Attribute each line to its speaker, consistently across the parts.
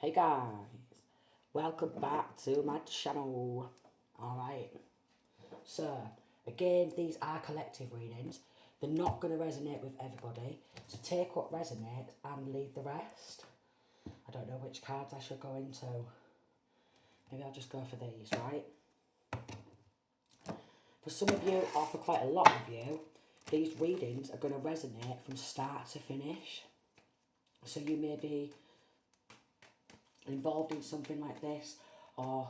Speaker 1: Hey guys, welcome back to my channel. Alright, so again, these are collective readings. They're not going to resonate with everybody, so take what resonates and leave the rest. I don't know which cards I should go into. Maybe I'll just go for these, right? For some of you, or for quite a lot of you, these readings are going to resonate from start to finish. So you may be involved in something like this, or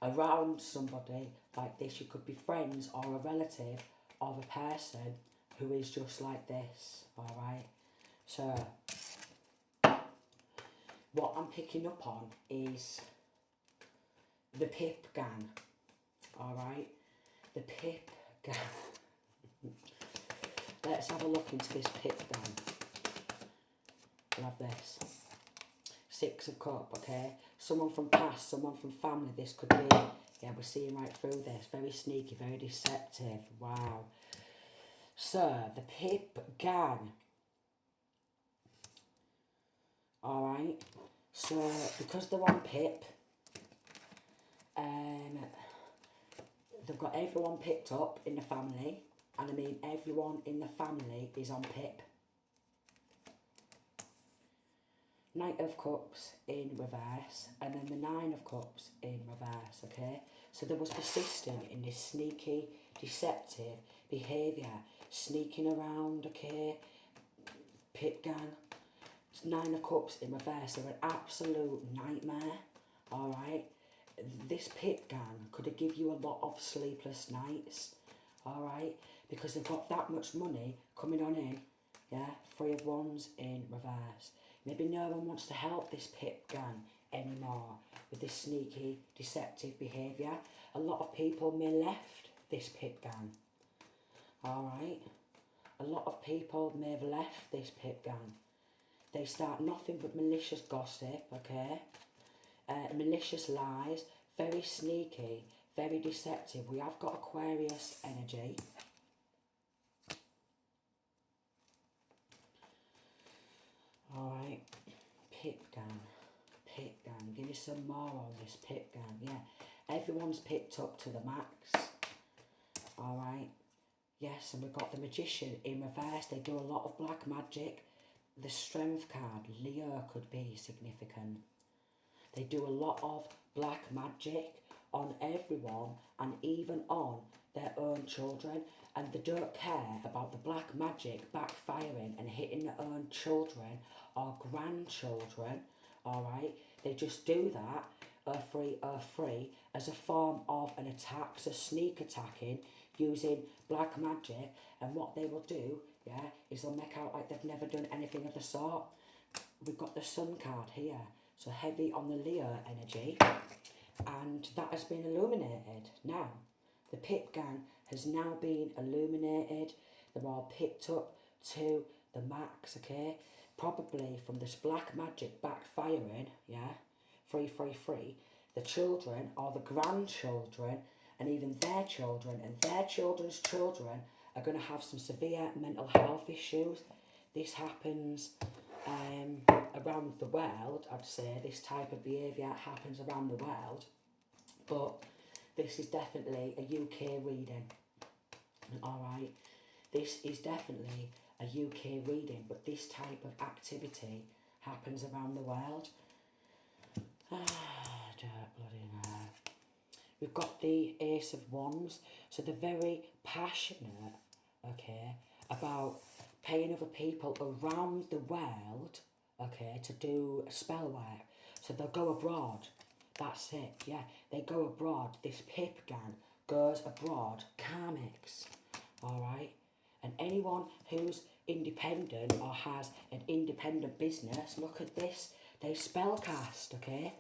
Speaker 1: around somebody like this. You could be friends or a relative of a person who is just like this. Alright, so what I'm picking up on is the PIP gang. Alright, the PIP gang. Let's have a look into this PIP gang. I love this. Six of Cups, okay? Someone from past, someone from family, this could be. Yeah, we're seeing right through this. Very sneaky, very deceptive. Wow. So, the PIP gang. Alright. So, because they're on PIP, they've got everyone picked up in the family. And I mean, everyone in the family is on PIP. Knight of Cups in reverse, and then the Nine of Cups in reverse, okay? So they was persistent in this sneaky, deceptive behaviour, sneaking around, okay? PIP gang. Nine of Cups in reverse, they're an absolute nightmare, alright? This PIP gang could have give you a lot of sleepless nights, alright? Because they've got that much money coming on in, yeah? Three of Wands in reverse. Maybe no one wants to help this PIP gang anymore with this sneaky, deceptive behaviour. A lot of people may have left this PIP gang. Alright? A lot of people may have left this PIP gang. They start nothing but malicious gossip, okay? Malicious lies, very sneaky, very deceptive. We have got Aquarius energy. Alright, PIP gang, PIP gang, give me some more on this PIP gang, yeah. Everyone's picked up to the max, alright. Yes, and we've got the Magician in reverse. They do a lot of black magic. The Strength card, Leo, could be significant. They do a lot of black magic on everyone and even on their own children, and they don't care about the black magic backfiring and hitting their own children or grandchildren, alright? They just do that, free, as a form of an attack, so sneak attacking using black magic, and what they will do, yeah, is they'll make out like they've never done anything of the sort. We've got the Sun card here, so heavy on the Leo energy, and that has been illuminated. Now, the PIP gang has now been illuminated. They're all picked up to the max, okay? Probably from this black magic backfiring, yeah? Free. The children or the grandchildren and even their children and their children's children are going to have some severe mental health issues. This happens around the world, I'd say. This type of behaviour happens around the world. But this is definitely a UK reading. Alright, this is definitely a UK reading, but this type of activity happens around the world. Don't bloody know. We've got the Ace of Wands, so they're very passionate, okay, about paying other people around the world, okay, to do spell work. So they'll go abroad. That's it, yeah. They go abroad. This PIP gang goes abroad. Karmics, alright? And anyone who's independent or has an independent business, look at this. They spellcast, okay?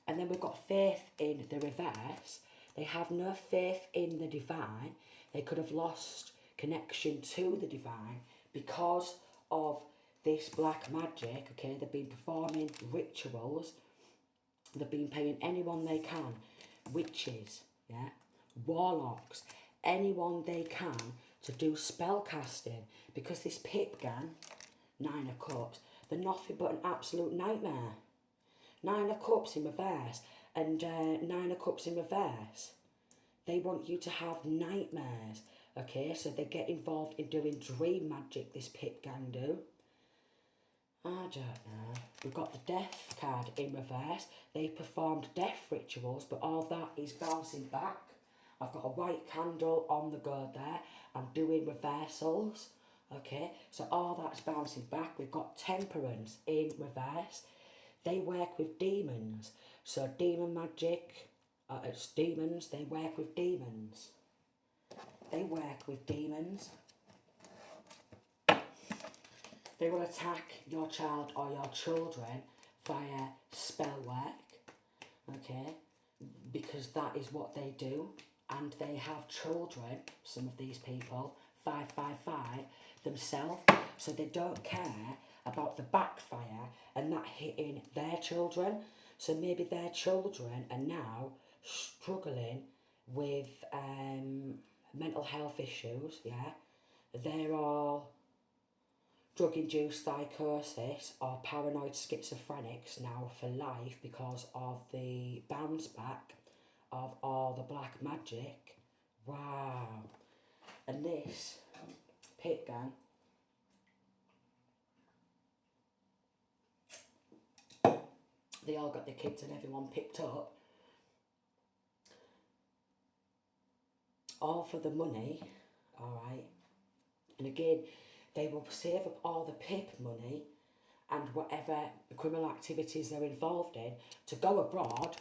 Speaker 1: And then we've got faith in the reverse. They have no faith in the divine. They could have lost connection to the divine because of this black magic, okay? They've been performing rituals. They've been paying anyone they can, witches, yeah, warlocks, anyone they can to do spell casting, because this PIP gang, Nine of Cups, they're nothing but an absolute nightmare. Nine of Cups in reverse and Nine of Cups in reverse. They want you to have nightmares, okay? So they get involved in doing dream magic, this PIP gang do. I don't know. We've got the Death card in reverse. They performed death rituals, but all that is bouncing back. I've got a white candle on the go there. I'm doing reversals, okay? So all that's bouncing back. We've got Temperance in reverse. They work with demons. So demon magic, it's demons. They work with demons. They work with demons. They will attack your child or your children via spell work, okay? Because that is what they do. And they have children, some of these people, 555, themselves. So they don't care about the backfire and that hitting their children. So maybe their children are now struggling with mental health issues, yeah? They're all drug-induced psychosis or paranoid schizophrenics now for life because of the bounce back of all the black magic. Wow. And this PIP gang, they all got their kids and everyone picked up, all for the money, alright? And again, they will save up all the PIP money and whatever criminal activities they're involved in to go abroad,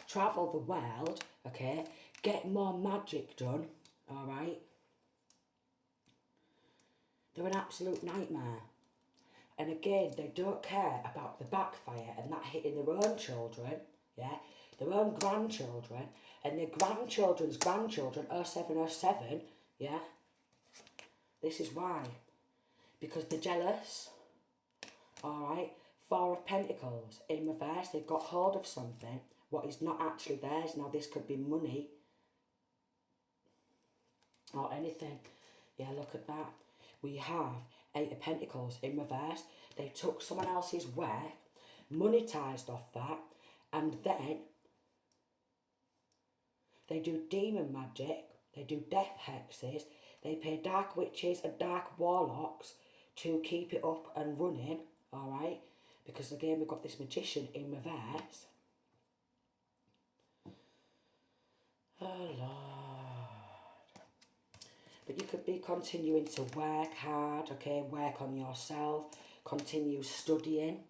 Speaker 1: travel the world, okay, get more magic done, alright? They're an absolute nightmare. And again, they don't care about the backfire and that hitting their own children, yeah, their own grandchildren, and their grandchildren's grandchildren, 0707, yeah. This is why. Because they're jealous, alright? Four of Pentacles in reverse. They've got hold of something, what is not actually theirs. Now this could be money or anything. Yeah, look at that. We have Eight of Pentacles in reverse. They took someone else's work, monetized off that, and then they do demon magic, they do death hexes, they pay dark witches and dark warlocks to keep it up and running, alright? Because again, we've got this magician in reverse. Oh Lord. But you could be continuing to work hard, okay? Work on yourself, continue studying,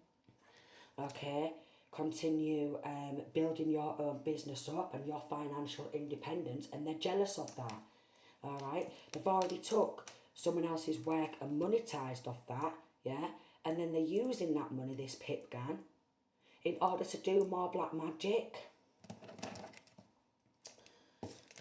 Speaker 1: okay? Continue building your own business up and your financial independence, and they're jealous of that, alright? They've already took someone else's work and monetized off that, yeah? And then they're using that money, this PIP gang, in order to do more black magic.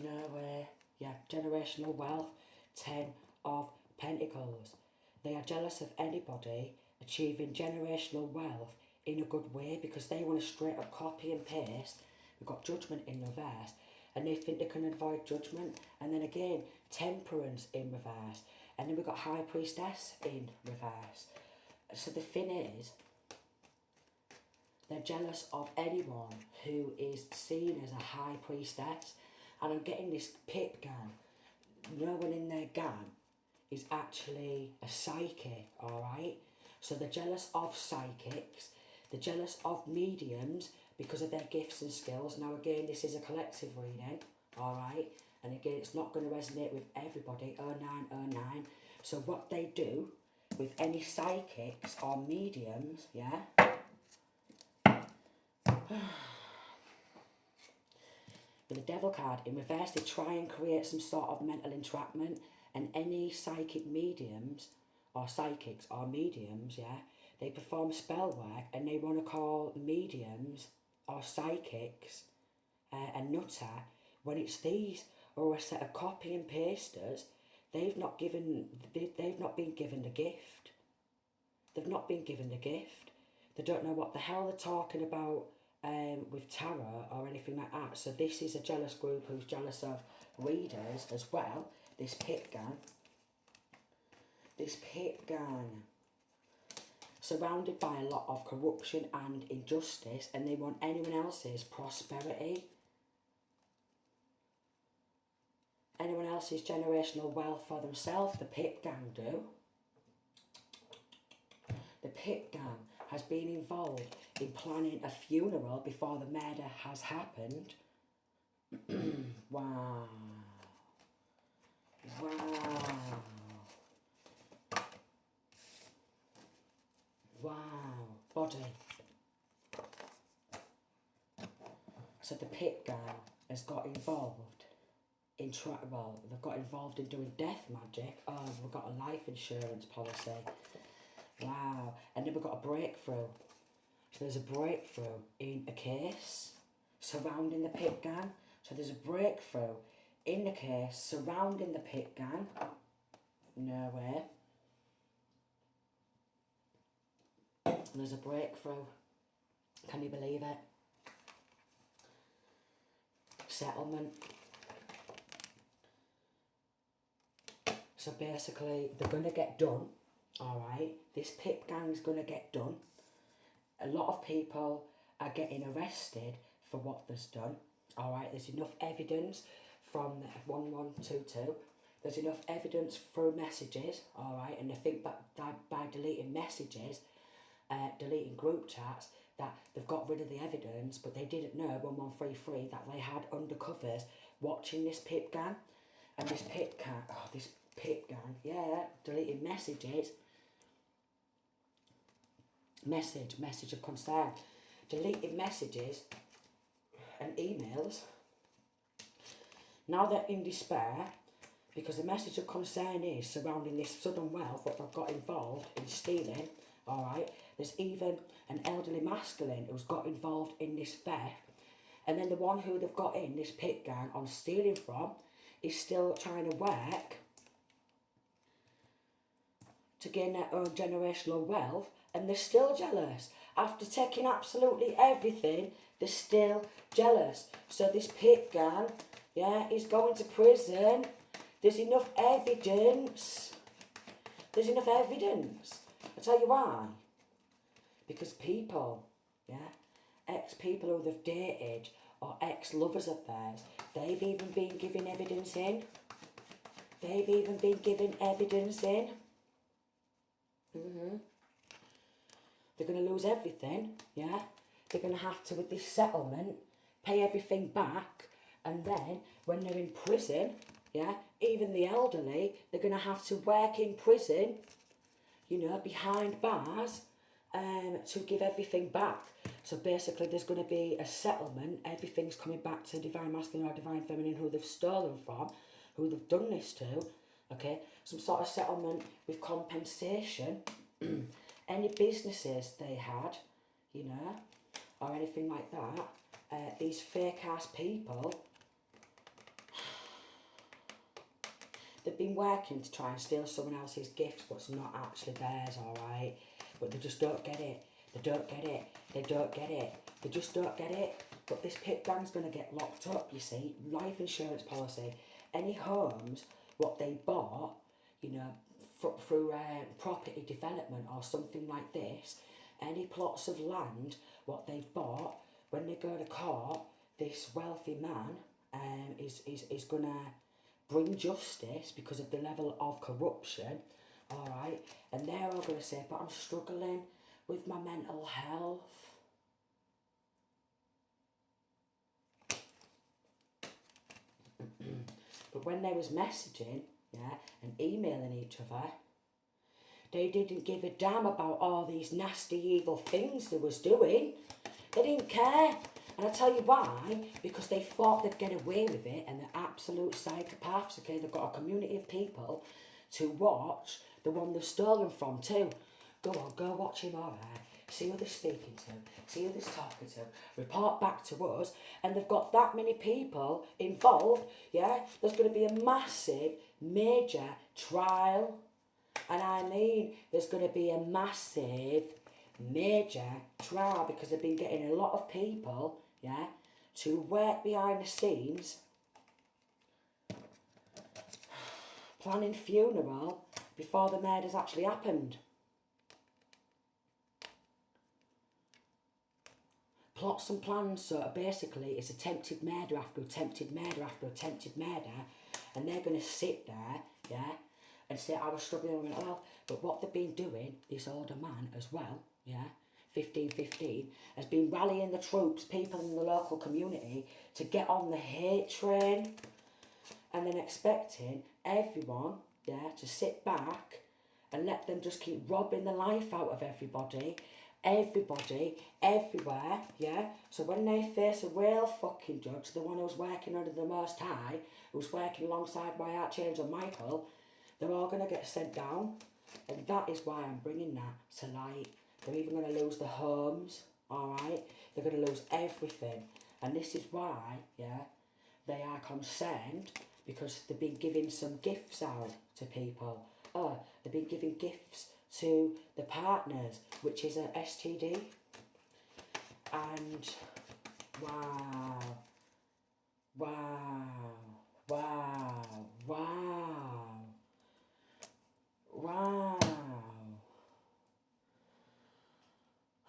Speaker 1: No way. Yeah, generational wealth, 10 of Pentacles. They are jealous of anybody achieving generational wealth in a good way because they want to straight up copy and paste. We've got Judgment in reverse and they think they can avoid judgment. And then again, Temperance in reverse. And then we've got High Priestess in reverse. So the thing is, they're jealous of anyone who is seen as a High Priestess. And I'm getting this PIP gang. No one in their gang is actually a psychic, alright? So they're jealous of psychics. They're jealous of mediums because of their gifts and skills. Now again, this is a collective reading, alright? And again, it's not going to resonate with everybody, 0909. So what they do with any psychics or mediums, yeah? With the Devil card in reverse, they try and create some sort of mental entrapment, and any psychic mediums or psychics or mediums, yeah, they perform spell work and they want to call mediums or psychics a nutter when it's these or a set of copy and pasters. They've not been given the gift. They've not been given the gift. They don't know what the hell they're talking about with tarot or anything like that. So this is a jealous group who's jealous of readers as well. This PIP gang. This PIP gang. surrounded by a lot of corruption and injustice, and they want anyone else's prosperity, anyone else's generational wealth for themselves. The PIP gang do. The PIP gang has been involved in planning a funeral before the murder has happened. Wow. Wow. Wow. Body. So the PIP gang has got involved in they've got involved in doing death magic. Oh, we've got a life insurance policy. Wow. And then we've got a breakthrough. So there's a breakthrough in a case surrounding the PIP gang. So there's a breakthrough in the case surrounding the PIP gang. No way. And there's a breakthrough. Can you believe it? Settlement. So basically, they're going to get done, alright? This PIP gang's going to get done. A lot of people are getting arrested for what they've done, alright? There's enough evidence from 1122. There's enough evidence through messages, alright? And they think that by deleting messages, deleting group chats, that they've got rid of the evidence, but they didn't know, 1133, that they had undercovers watching this PIP gang. And this PIP gang, yeah, deleting messages. Message of concern. Deleting messages and emails. Now they're in despair because the message of concern is surrounding this sudden wealth, what they've got involved in stealing, alright? There's even an elderly masculine who's got involved in this theft, and then the one who they've got in this PIP gang on stealing from is still trying to work to gain their own generational wealth, and they're still jealous. After taking absolutely everything, they're still jealous. So this PIP gang, yeah, is going to prison. There's enough evidence. There's enough evidence. I'll tell you why. Because people, yeah, ex-people who they've dated or ex-lovers of theirs, they've even been giving evidence in. They've even been giving evidence in. They're going to lose everything, yeah? They're going to have to, with this settlement, pay everything back, and then, when they're in prison, yeah, even the elderly, they're going to have to work in prison, you know, behind bars, to give everything back. So basically, there's going to be a settlement, everything's coming back to divine masculine or divine feminine, who they've stolen from, who they've done this to, okay? Some sort of settlement with compensation. Any businesses they had, you know, or anything like that, these fake-ass people, they've been working to try and steal someone else's gifts, but it's not actually theirs, alright? But they just don't get it. They don't get it. They don't get it. They just don't get it. But this PIP gang's going to get locked up, you see. Life insurance policy. Any homes, what they bought, you know, through property development or something like this, any plots of land, what they've bought, when they go to court, this wealthy man is going to bring justice because of the level of corruption, alright? And they're all going to say, but I'm struggling with my mental health. But when they was messaging, yeah, and emailing each other, they didn't give a damn about all these nasty, evil things they was doing. They didn't care. And I tell you why, because they thought they'd get away with it, and they're absolute psychopaths, okay? They've got a community of people to watch the one they've stolen from too. Go on, go watch him, alright. See who they're speaking to, see who they're talking to, report back to us, and they've got that many people involved, yeah? There's going to be a massive, major trial, and I mean, there's going to be a massive, major trial, because they've been getting a lot of people, yeah, to work behind the scenes, planning funeral before the murder's actually happened. plots and plans. So basically it's attempted murder after attempted murder after attempted murder, and they're going to sit there, yeah, and say, I was struggling with mental health. But what they've been doing, this older man as well, yeah, 15, has been rallying the troops, people in the local community, to get on the hate train, and then expecting everyone, yeah, to sit back and let them just keep robbing the life out of everybody, everywhere, yeah. So when they face a real fucking judge, the one who's working under the Most High, who's working alongside my Archangel Michael, they're all going to get sent down. And that is why I'm bringing that to light. They're even going to lose their homes, alright? They're going to lose everything. And this is why, yeah, they are concerned, because they've been giving some gifts out to people. They've been giving gifts to the partners, which is a STD. And wow, wow, wow, wow, wow.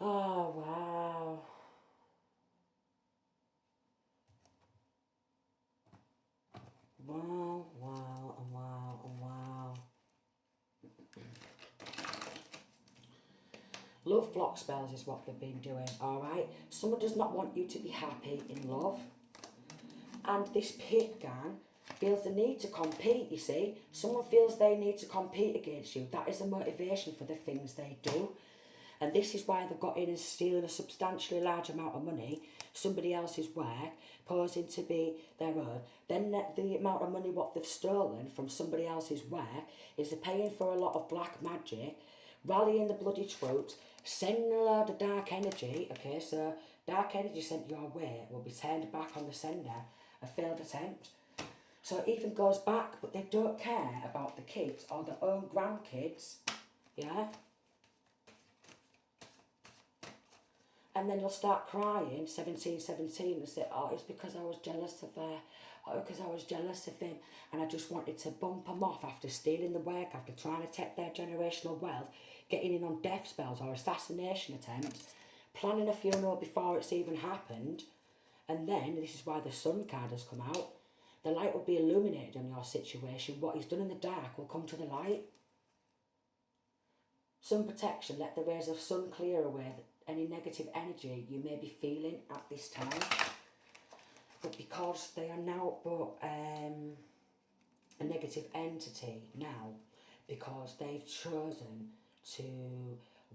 Speaker 1: Oh, wow. Wow, wow, and wow, and wow. Love block spells is what they've been doing, alright? Someone does not want you to be happy in love. And this PIP gang feels the need to compete, you see. Someone feels they need to compete against you. That is a motivation for the things they do. And this is why they've got in and stealing a substantially large amount of money, somebody else's work, posing to be their own. Then the amount of money what they've stolen from somebody else's work is they're paying for a lot of black magic, rallying the bloody troops, sending a load of dark energy, okay, so dark energy sent your way will be turned back on the sender, a failed attempt. So it even goes back, but they don't care about the kids or their own grandkids, yeah? And then you'll start crying, 17, and say, oh, it's because I was jealous of her, oh, because I was jealous of him, and I just wanted to bump them off after stealing the work, after trying to take their generational wealth, getting in on death spells or assassination attempts, planning a funeral before it's even happened, and then, this is why the Sun card has come out, the light will be illuminated on your situation. What he's done in the dark will come to the light. Sun protection, let the rays of sun clear away any negative energy you may be feeling at this time. But because they are now but a negative entity now, because they've chosen to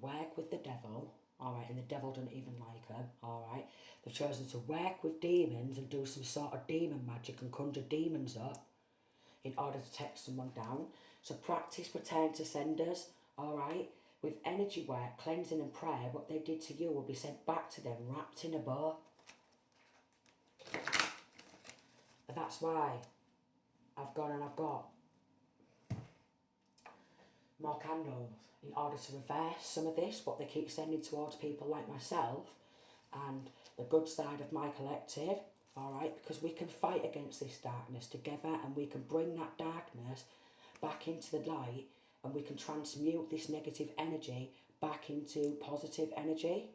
Speaker 1: work with the devil, alright, and the devil doesn't even like them, alright, they've chosen to work with demons and do some sort of demon magic and conjure demons up in order to take someone down. So practice return to senders, alright. With energy work, cleansing and prayer, what they did to you will be sent back to them wrapped in a bow. And that's why I've gone and I've got more candles in order to reverse some of this, what they keep sending towards people like myself and the good side of my collective, alright, because we can fight against this darkness together and we can bring that darkness back into the light, and we can transmute this negative energy back into positive energy.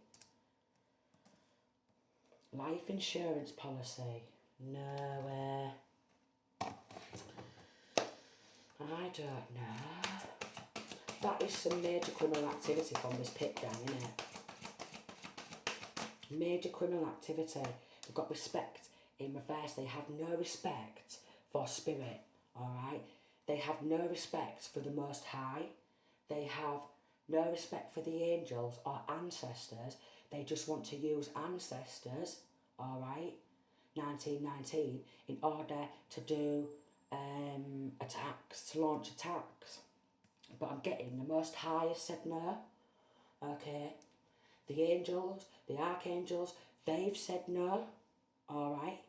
Speaker 1: Life insurance policy. No, I don't know. That is some major criminal activity from this PIP gang, isn't it? Major criminal activity. They've got respect in reverse. They have no respect for spirit, alright? They have no respect for the Most High. They have no respect for the angels or ancestors. They just want to use ancestors, alright, 1919, in order to do attacks, to launch attacks. But I'm getting the Most High has said no, okay. The angels, the archangels, they've said no, alright.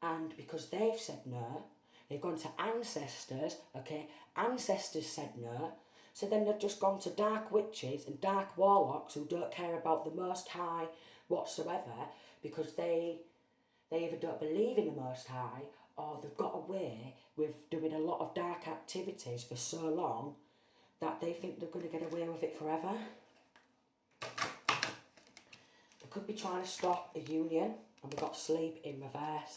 Speaker 1: And because they've said no, they've gone to ancestors, okay, ancestors said no, so then they've just gone to dark witches and dark warlocks who don't care about the Most High whatsoever, because they either don't believe in the Most High or they've got away with doing a lot of dark activities for so long that they think they're going to get away with it forever. could be trying to stop a union, and we've got sleep in reverse.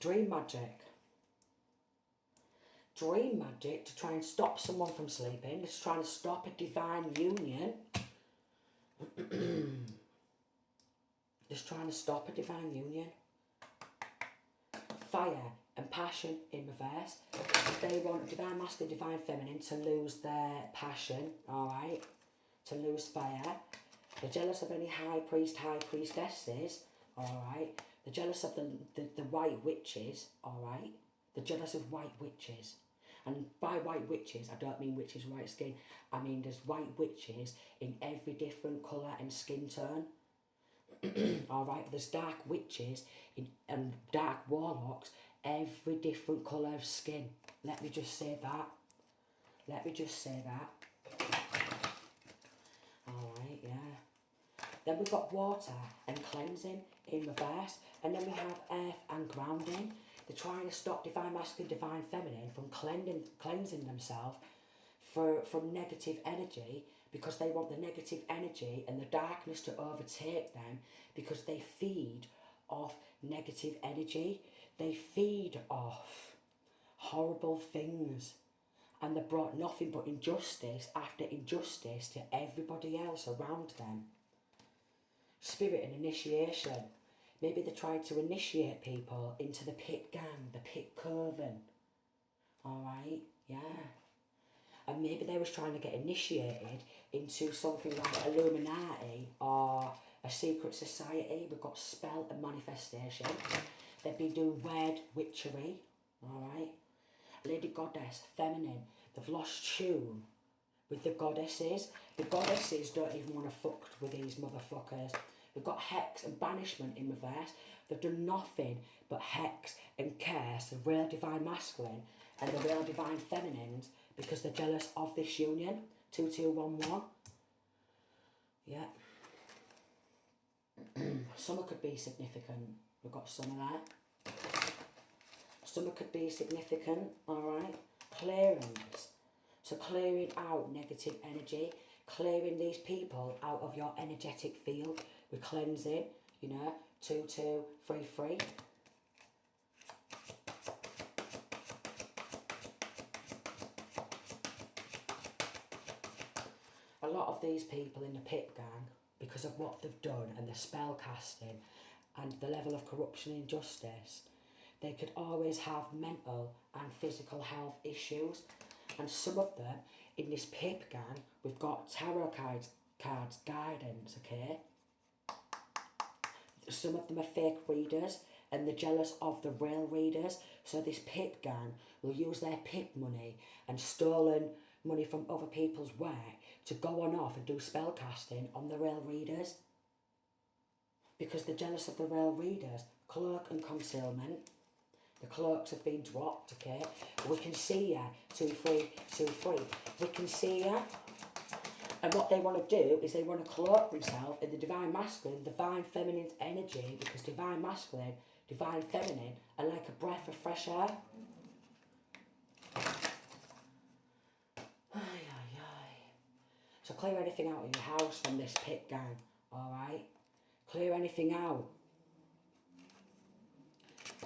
Speaker 1: Dream magic. Dream magic to try and stop someone from sleeping. It's trying to stop a divine union. Just trying to stop a divine union. Fire and passion in reverse. They want divine masculine, divine feminine to lose their passion, alright? To lose fire. They're jealous of any high priest, high priestesses, alright? They're jealous of the white witches, alright? They're jealous of white witches. And by white witches, I don't mean witches with white skin. I mean there's white witches in every different colour and skin tone. Alright, there's dark witches and dark warlocks, every different colour of skin. Let me just say that. Let me just say that. Alright, yeah. Then we've got water and cleansing in reverse. And then we have earth and grounding. They're trying to stop divine masculine, divine feminine from cleansing themselves from negative energy, because they want the negative energy and the darkness to overtake them, because they feed off negative energy. They feed off horrible things, and they brought nothing but injustice after injustice to everybody else around them. Spirit and initiation. Maybe they tried to initiate people into the PIP gang, the PIP coven. Alright, yeah. And maybe they was trying to get initiated into something like Illuminati or a secret society. We've got spell and manifestation. They've been doing weird witchery, alright? Lady Goddess, feminine. They've lost tune with the goddesses. The goddesses don't even want to fuck with these motherfuckers. We've got hex and banishment in reverse. They've done nothing but hex and curse the real divine masculine and the real divine feminines, because they're jealous of this union. 2211. Yeah. Summer could be significant. We've got summer there. Summer could be significant, alright. Clearings. So clearing out negative energy. Clearing these people out of your energetic field. With cleansing, you know. 2233. A lot of these people in the PIP gang, because of what they've done and the spell casting and the level of corruption and injustice, they could always have mental and physical health issues. And some of them in this PIP gang, we've got tarot cards guidance, okay? Some of them are fake readers and they're jealous of the real readers. So this PIP gang will use their PIP money and stolen money from other people's work to go on off and do spell casting on the real readers, because they're jealous of the real readers. Cloak and concealment. The cloaks have been dropped, okay? We can see ya, 2323. We can see ya. And what they want to do is they want to cloak themselves in the divine masculine, divine feminine's energy, because divine masculine, divine feminine are like a breath of fresh air. So clear anything out of your house from this PIP gang, alright? Clear anything out.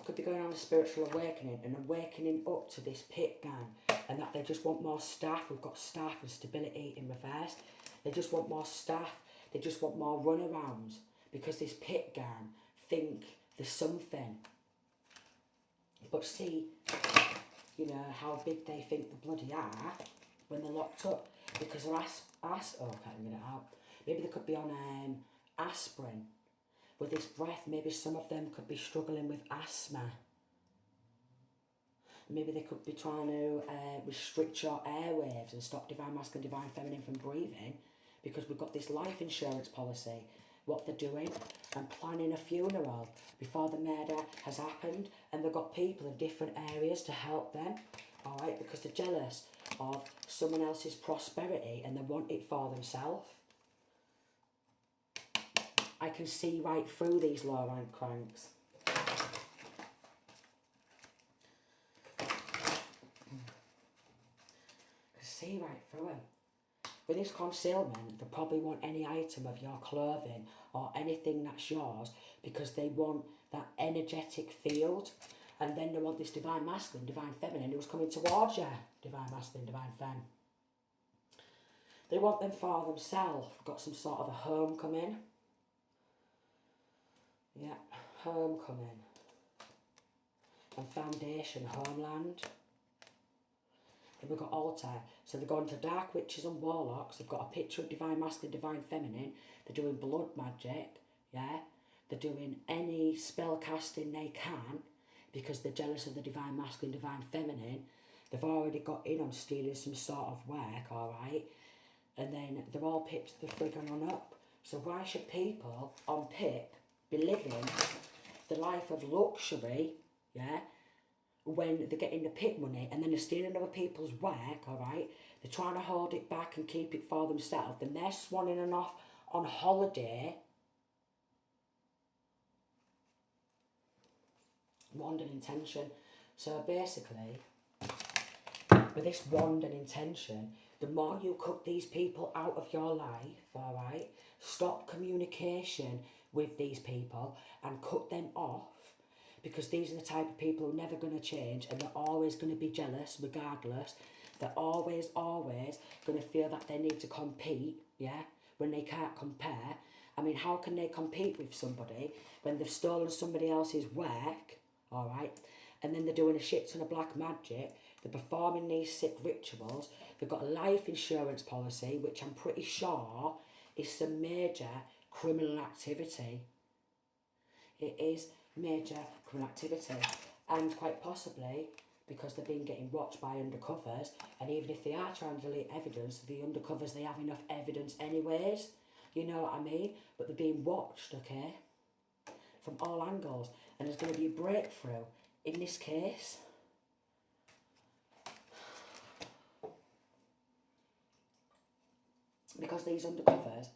Speaker 1: Could be going on a spiritual awakening, and awakening up to this PIP gang, and that they just want more staff. We've got staff and stability in reverse. They just want more staff. They just want more runarounds, because this PIP gang think there's something. But see, you know, how big they think the bloody are when they're locked up. Because they're oh, I can't get it out. Maybe they could be on aspirin. With this breath, maybe some of them could be struggling with asthma. Maybe they could be trying to restrict your airwaves and stop divine masculine, divine feminine from breathing, because we've got this life insurance policy. What they're doing, and planning a funeral before the murder has happened, and they've got people in different areas to help them, alright, because they're jealous of someone else's prosperity and they want it for themselves. I can see right through these low rank cranks. I can see right through them. with this concealment, they probably want any item of your clothing or anything that's yours because they want that energetic field. And then they want this divine masculine, divine feminine who's coming towards you. Divine masculine, divine femme. They want them for themselves. Got some sort of a homecoming. Yeah, homecoming. And foundation, homeland. Then we've got altar. So they're going to dark witches and warlocks. They've got a picture of divine masculine, divine feminine. They're doing blood magic. Yeah. They're doing any spell casting they can because they're jealous of the divine masculine, divine feminine. They've already got in on stealing some sort of work, alright? And then they're all pipped the friggin' on up. So why should people on PIP be living the life of luxury, yeah, when they're getting the PIP money and then they're stealing other people's work, alright? They're trying to hold it back and keep it for themselves. Then they're swanning off on holiday. Wand and intention. So basically, with this wand and intention, the more you cut these people out of your life, alright, stop communication with these people and cut them off, because these are the type of people who are never going to change and they're always going to be jealous regardless. They're always going to feel that they need to compete, yeah, when they can't compare. I mean, how can they compete with somebody when they've stolen somebody else's work, alright, and then they're doing a shit ton of black magic, they're performing these sick rituals, they've got a life insurance policy, which I'm pretty sure is some major criminal activity. It is major criminal activity, and quite possibly because they've been getting watched by undercovers, and even if they are trying to delete evidence, the undercovers, they have enough evidence anyways, you know what I mean? But they're being watched, okay, from all angles, and there's going to be a breakthrough in this case. Because these undercovers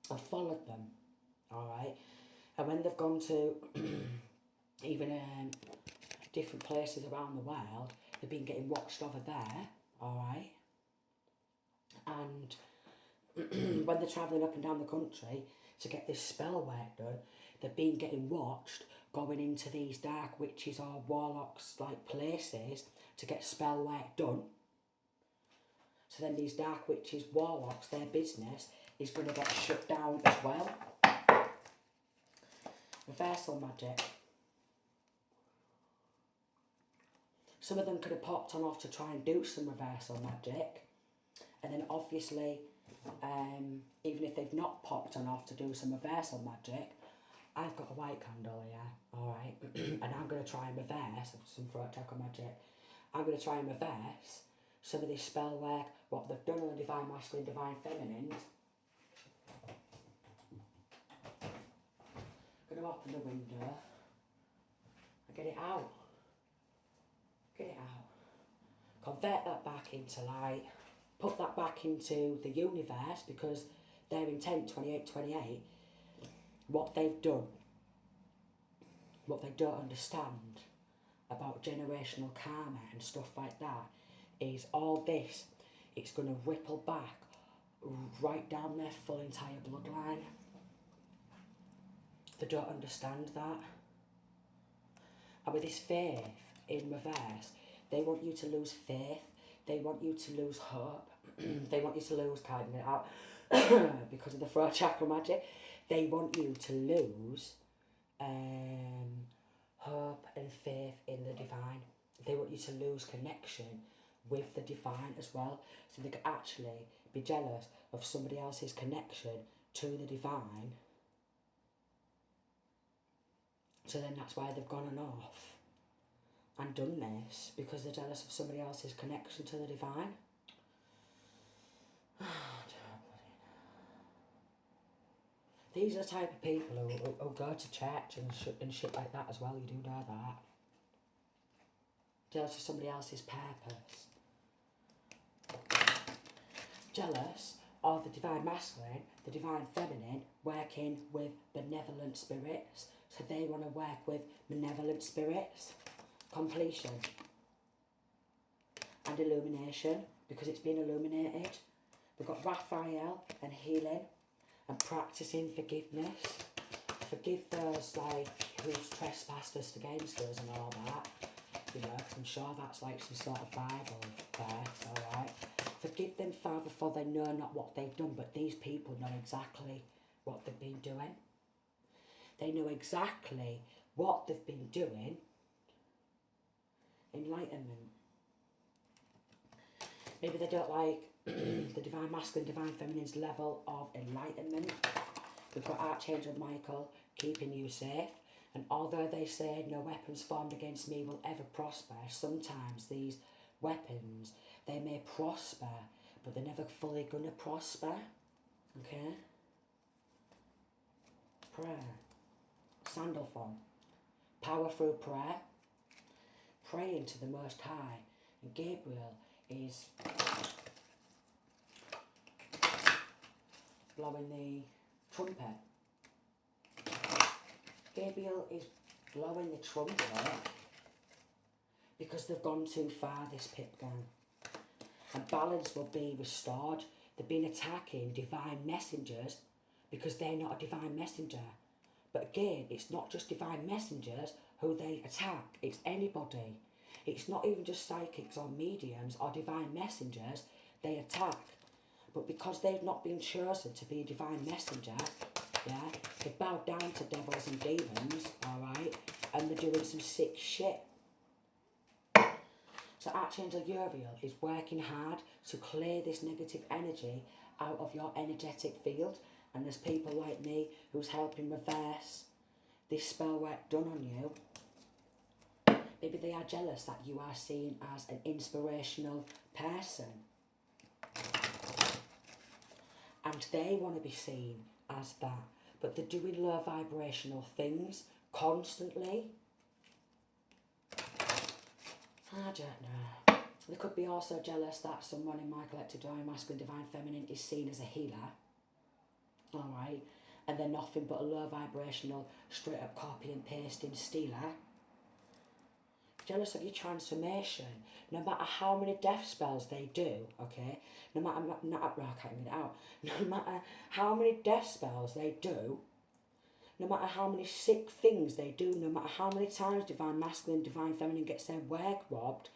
Speaker 1: have followed them, alright? And when they've gone to even different places around the world, they've been getting watched over there, alright? And when they're travelling up and down the country to get this spell work done, they've been getting watched going into these dark witches or warlocks like places to get spell work done. So then these dark witches, warlocks, their business is going to get shut down as well. Reversal magic. Some of them could have popped on off to try and do some reversal magic. And then obviously, even if they've not popped on off to do some reversal magic, I've got a white candle here, alright? And I'm going to try and reverse some throat chakra magic. I'm going to try and reverse some of this spell work, what they've done on the divine masculine, divine feminine. I'm going to open the window and get it out. Get it out. Convert that back into light. Put that back into the universe, because their intent, 2828, what they've done, what they don't understand about generational karma and stuff like that, is all this, it's going to ripple back right down their full entire bloodline. They don't understand that. And with this faith in reverse, they want you to lose faith, they want you to lose hope, they want you to lose, carving it out, because of the throat chakra magic, they want you to lose hope and faith in the divine. They want you to lose connection with the divine as well, so they could actually be jealous of somebody else's connection to the divine. So then that's why they've gone on off and done this, because they're jealous of somebody else's connection to the divine. These are the type of people who go to church and shit like that as well, you do know that. Jealous of somebody else's purpose. Jealous of the divine masculine, the divine feminine, working with benevolent spirits. So they want to work with benevolent spirits. Completion. And illumination, because it's been illuminated. We've got Raphael and healing and practicing forgiveness. Forgive those like who's trespassed us against us and all that. You know, 'cause I'm sure that's like some sort of Bible verse, alright? Forgive them, Father, for they know not what they've done, but these people know exactly what they've been doing. They know exactly what they've been doing. Enlightenment. Maybe they don't like the divine masculine, divine feminine's level of enlightenment. We've got Archangel Michael keeping you safe. And although they say no weapons formed against me will ever prosper, sometimes these weapons, they may prosper, but they're never fully going to prosper. Okay? Prayer. Sandalphon. Power through prayer. Praying to the Most High. And Gabriel is blowing the trumpet. Gabriel is blowing the trumpet because they've gone too far, this PIP gang. And balance will be restored. They've been attacking divine messengers because they're not a divine messenger. But again, it's not just divine messengers who they attack. It's anybody. It's not even just psychics or mediums or divine messengers they attack. But because they've not been chosen to be a divine messenger, yeah, they bow down to devils and demons, alright, and they're doing some sick shit. So Archangel Uriel is working hard to clear this negative energy out of your energetic field, and there's people like me who's helping reverse this spell work done on you. Maybe they are jealous that you are seen as an inspirational person. And they want to be seen as that. But they're doing low vibrational things constantly. I don't know. They could be also jealous that someone in my collective divine masculine, divine feminine is seen as a healer. Alright. And they're nothing but a low vibrational, straight up copy and pasting stealer. Jealous of your transformation. No matter how many death spells they do, okay? No matter, I can't get it out. No matter how many death spells they do, no matter how many sick things they do, no matter how many times divine masculine, divine feminine gets their work robbed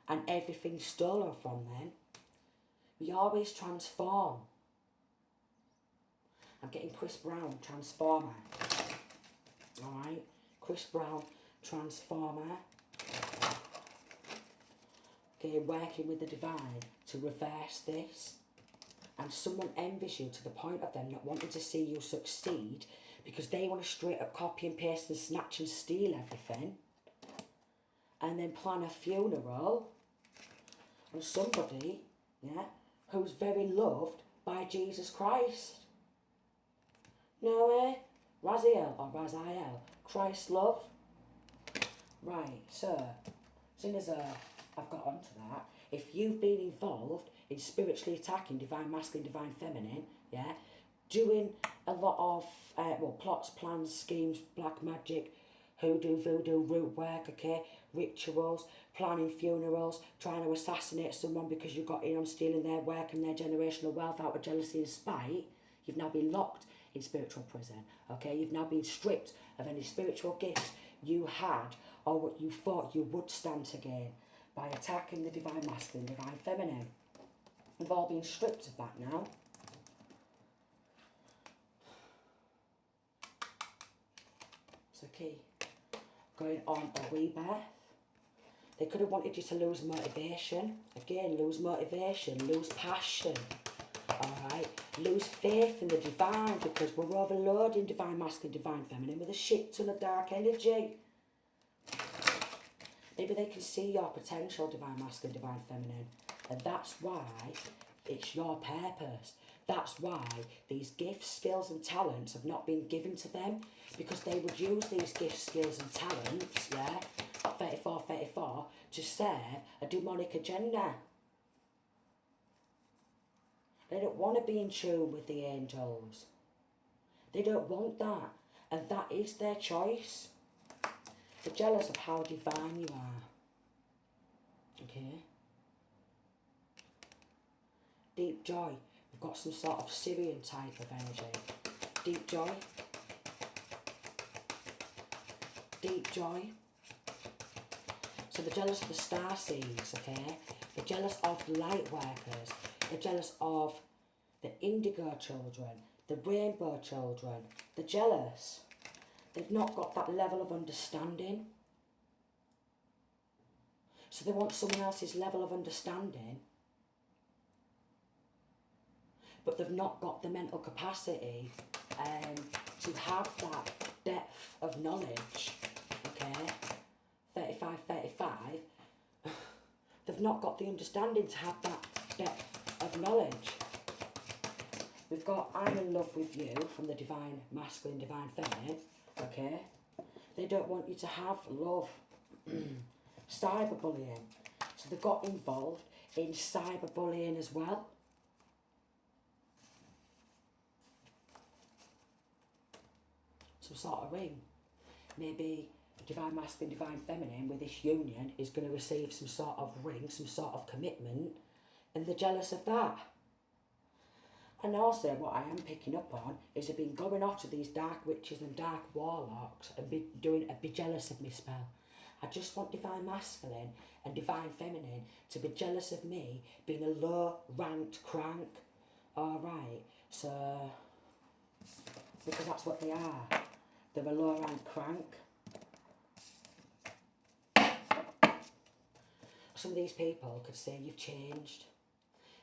Speaker 1: and everything stolen from them, we always transform. I'm getting Chris Brown, Transformer. Alright? Chris Brown, Transformer. Okay, working with the divine to reverse this. And someone envies you to the point of them not wanting to see you succeed because they want to straight up copy and paste and snatch and steal everything. And then plan a funeral on somebody, yeah, who's very loved by Jesus Christ. No way. Raziel or Raziel. Christ love. Right, so, as soon as I've got onto that, if you've been involved in spiritually attacking divine masculine, divine feminine, yeah, doing a lot of, plots, plans, schemes, black magic, hoodoo, voodoo, root work, okay, rituals, planning funerals, trying to assassinate someone because you got in on stealing their work and their generational wealth out of jealousy and spite, you've now been locked in spiritual prison, okay? You've now been stripped of any spiritual gifts you had or what you thought you would stand to gain by attacking the divine masculine, divine feminine. We've all been stripped of that now. So key. Going on a rebirth. They could have wanted you to lose motivation. Again, lose motivation, lose passion. Alright? Lose faith in the divine because we're overloading divine masculine, divine feminine with a shit ton of dark energy. Maybe they can see your potential, divine masculine, divine feminine. And that's why it's your purpose. That's why these gifts, skills and talents have not been given to them. Because they would use these gifts, skills and talents, yeah, 34, to serve a demonic agenda. They don't want to be in tune with the angels. They don't want that. And that is their choice. They're jealous of how divine you are. Okay? Deep joy got some sort of Syrian type of energy. Deep joy. Deep joy. So they're jealous of the star seeds, okay? They're jealous of the light workers. They're jealous of the indigo children, the rainbow children. They're jealous. They've not got that level of understanding. So they want someone else's level of understanding, but they've not got the mental capacity to have that depth of knowledge, okay? 35, they've not got the understanding to have that depth of knowledge. We've got I'm in love with you from the divine masculine, divine feminine, okay? They don't want you to have love. Cyberbullying. So they got involved in cyberbullying as well. Some sort of ring. Maybe divine masculine, divine feminine with this union is going to receive some sort of ring, some sort of commitment, and they're jealous of that. And also what I am picking up on is they've been going off to these dark witches and dark warlocks and be jealous of me spell. I just want divine masculine and divine feminine to be jealous of me being a low ranked crank. Alright, so because that's what they are. They're a low ranked crank. Some of these people could say you've changed.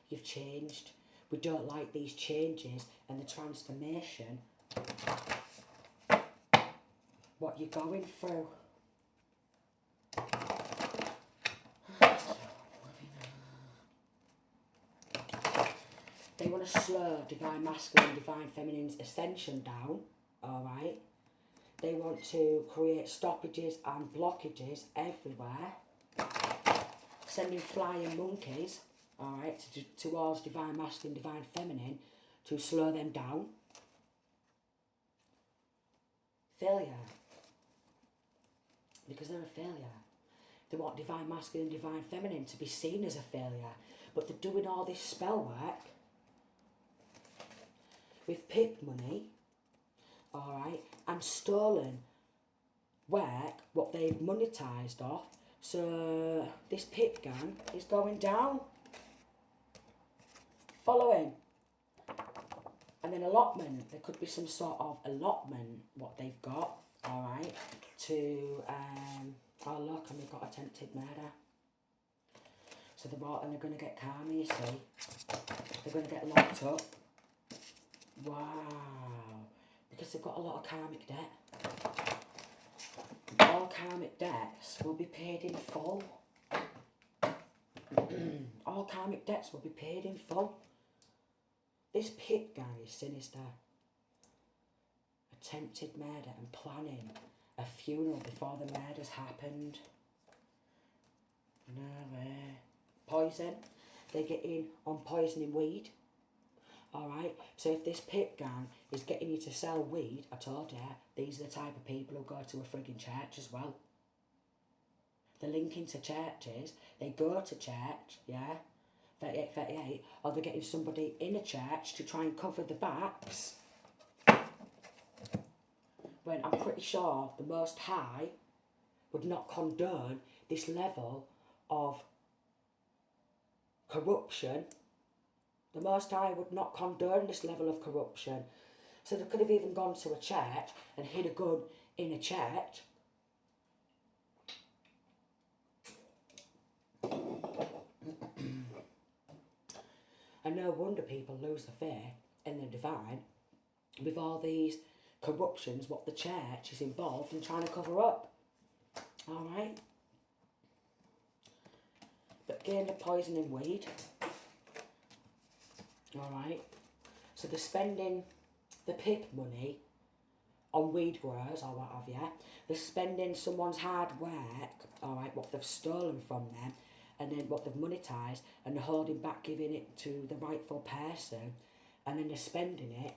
Speaker 1: You've changed. We don't like these changes and the transformation. What you're going through. They want to slow divine masculine, divine feminine's ascension down, alright? They want to create stoppages and blockages everywhere. Sending flying monkeys, alright, towards divine masculine, divine feminine to slow them down. Failure. Because they're a failure. They want divine masculine, divine feminine to be seen as a failure. But they're doing all this spell work with PIP money, alright, and stolen work, what they've monetised off. So this PIP gang is going down. Following. And then allotment. There could be some sort of allotment, what they've got, alright, to, oh look, and they've got attempted murder. So they're going to get karma, you see. They're going to get locked up. Wow. Because they've got a lot of karmic debt. All karmic debts will be paid in full. All karmic debts will be paid in full. This PIP gang is sinister. Attempted murder and planning a funeral before the murders happened. No way. Poison. They get in on poisoning weed. Alright, so if this PIP gang is getting you to sell weed, I told you, these are the type of people who go to a frigging church as well. They're linking to churches, they go to church, yeah, 38, or they're getting somebody in a church to try and cover the backs. When I'm pretty sure the Most High would not condone this level of corruption. The Most High would not condone this level of corruption. So they could have even gone to a church and hid a gun in a church. And no wonder people lose the faith in the divine with all these corruptions what the church is involved in trying to cover up. Alright? But again, the poisoning weed. Alright, so they're spending the PIP money on weed growers or what have you. They're spending someone's hard work, alright, what they've stolen from them, and then what they've monetised, and they're holding back giving it to the rightful person, and then they're spending it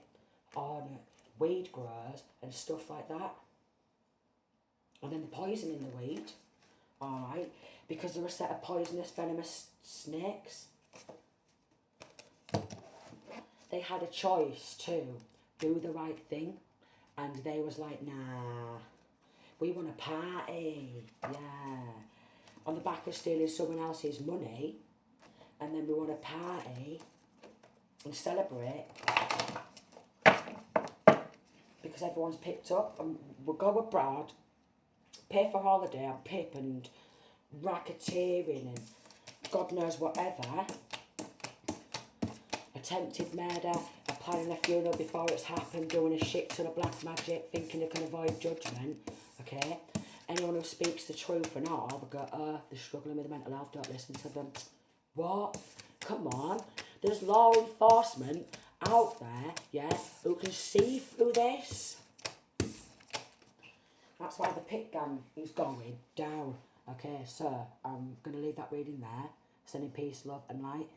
Speaker 1: on weed growers and stuff like that. And then they're poisoning the weed, alright, because they're a set of poisonous, venomous snakes. they had a choice to do the right thing, and they was like, nah, we want to party, yeah, on the back of stealing someone else's money, and then we want to party and celebrate because everyone's picked up, and we'll go abroad, pay for holiday and PIP and racketeering and God knows whatever, attempted murder, planning a funeral before it's happened, doing a shit ton of black magic, thinking they can avoid judgment, okay? Anyone who speaks the truth and all, they go, oh, they're struggling with mental health, don't listen to them. What? Come on. There's law enforcement out there, yeah, who can see through this. That's why the PIP gang is going down. Okay, so I'm going to leave that reading there. Sending peace, love and light.